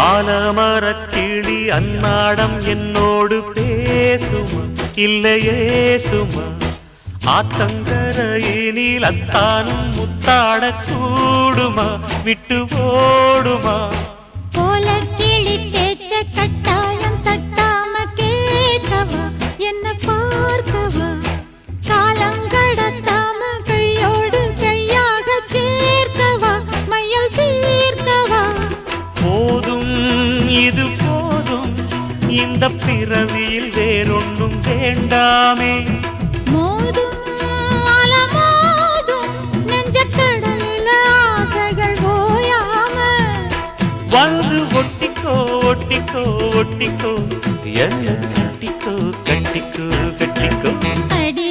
ஆலமரக்கிளி அன்னாடம் என்னோடு பேசுமா இல்லையே சுமா ஆத்தங்கரையினில் அத்தானும் முத்தாட கூடுமா விட்டு ஓடுமா போல கிளி பேச்ச கட்டாயம் தட்டாம கேட்கவா என்ன பார்க்கவா காலங்கடத்தாம கையோடு கையாக சேர்க்கவா மையல் தீர்க்கவா போதும் இது போதும் இந்த பிறவியில் வேறொன்றும் வேண்டாமே மோதும் அலமோதும் நெஞ்ச கடல்ல ஆசைகள் ஓயாம வந்து ஒட்டிக்கோ ஒட்டிக்கோ ஒட்டிக்கோ என்ன கட்டிக்கோ கட்டிக்கோ கட்டிக்கோ அடி